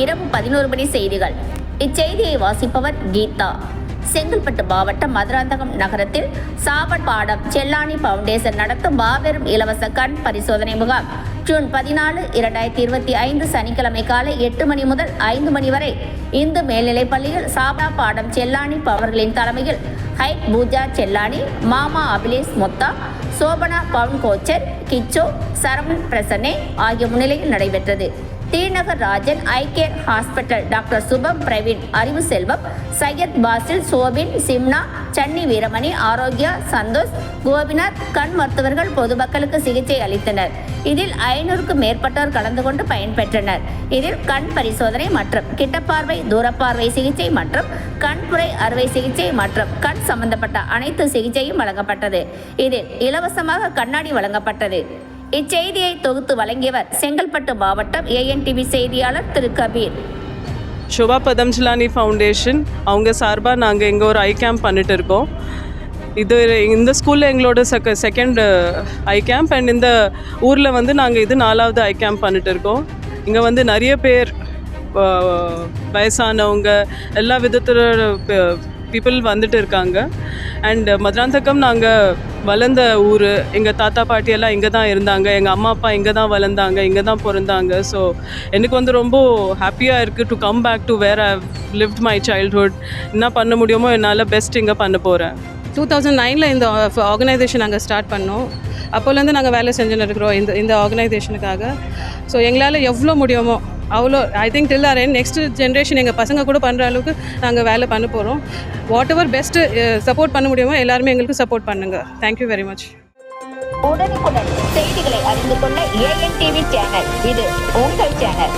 இரவு 11 மணி செய்திகள். இச்செய்தியை வாசிப்பவர் கீதா. செங்கல்பட்டு மாவட்டம் மதுராந்தகம் நகரத்தில் சாவப்பாடம் செல்லானி பவுண்டேஷன் நடத்தும் மாபெரும் இலவச கண் பரிசோதனை முகாம் ஜூன் 14, 2025 சனிக்கிழமை காலை 8 மணி முதல் 5 மணி வரை இந்து மேல்நிலைப்பள்ளியில் சாவப்பாடம் செல்லானி அவர்களின் தலைமையில் ஹைட் பூஜா செல்லானி, மாமா அபிலேஷ் மொத்தா, சோபனா பவுன் கோச்சர், கிச்சோ, சரவணன் பிரசன்னே ஆகிய முன்னிலையில் நடைபெற்றது. T Nagar Rajan, eye care hospital doctor Subham Praveen, Arivu Selvam, Syed Fazil, Soubin, சிம்னா, Sunny Veeramani, Arokya, Santhosh, Gopinath கண் மருத்துவர்கள் பொதுமக்களுக்கு சிகிச்சை அளித்தனர். இதில் 500க்கும் மேற்பட்டோர் கலந்து கொண்டு பயன்பெற்றனர். இதில் கண் பரிசோதனை மற்றும் கிட்டப்பார்வை, தூரப்பார்வை சிகிச்சை மற்றும் கண்புரை அறுவை சிகிச்சை மற்றும் கண் சம்பந்தப்பட்ட அனைத்து சிகிச்சையும் வழங்கப்பட்டது. இதில் இலவசமாக கண்ணாடி வழங்கப்பட்டது. இச்செய்தியை தொகுத்து வழங்கியவர் செங்கல்பட்டு மாவட்டம் ANTV செய்தியாளர் திரு கபீர். ஷோபா பதம்சலானி ஃபவுண்டேஷன் அவங்க சார்பாக நாங்கள் இங்கே ஒரு ஐ கேம்ப் பண்ணிட்டு இருக்கோம். இந்த ஸ்கூலில் எங்களோட செகண்ட் ஐ கேம்ப் அண்ட் இந்த ஊரில் நாங்கள் இது 4வது ஐ கேம்ப் பண்ணிட்டு இருக்கோம். இங்கே நிறைய பேர் வயசானவங்க எல்லா விதத்தில் பீப்புள் வந்துட்டு இருக்காங்க. அண்ட் மதுராந்தகம் நாங்கள் வளர்ந்த ஊர், எங்கள் தாத்தா பாட்டி எல்லாம் இங்கே தான் இருந்தாங்க, எங்கள் அம்மா அப்பா இங்கே தான் வளர்ந்தாங்க, இங்கே தான் பிறந்தாங்க. ஸோ எனக்கு ரொம்ப ஹாப்பியாக இருக்குது to come back to where I lived my childhood. என்ன பண்ண முடியுமோ என்னால் பெஸ்ட் இங்கே பண்ண போகிறேன். 2009 இந்த ஆர்கனைசேஷன் நாங்கள் ஸ்டார்ட் பண்ணோம். அப்போலேருந்து நாங்கள் வேலை செஞ்சுன்னு இருக்கிறோம் இந்த ஆர்கனைசேஷனுக்காக. ஸோ எங்களால் எவ்வளோ முடியுமோ அவ்வளோ I think till our next generation எங்கள் பசங்க கூட பண்ணுற அளவுக்கு நாங்கள் வேலை பண்ண போகிறோம். வாட் எவர் பெஸ்ட்டு சப்போர்ட் பண்ண முடியுமோ எல்லாருமே எங்களுக்கு சப்போர்ட் பண்ணுங்கள். Thank you very much. உடனுக்குடன் செய்திகளை அறிந்து கொள்ள ANTV சேனல், இது உங்கள் சேனல்.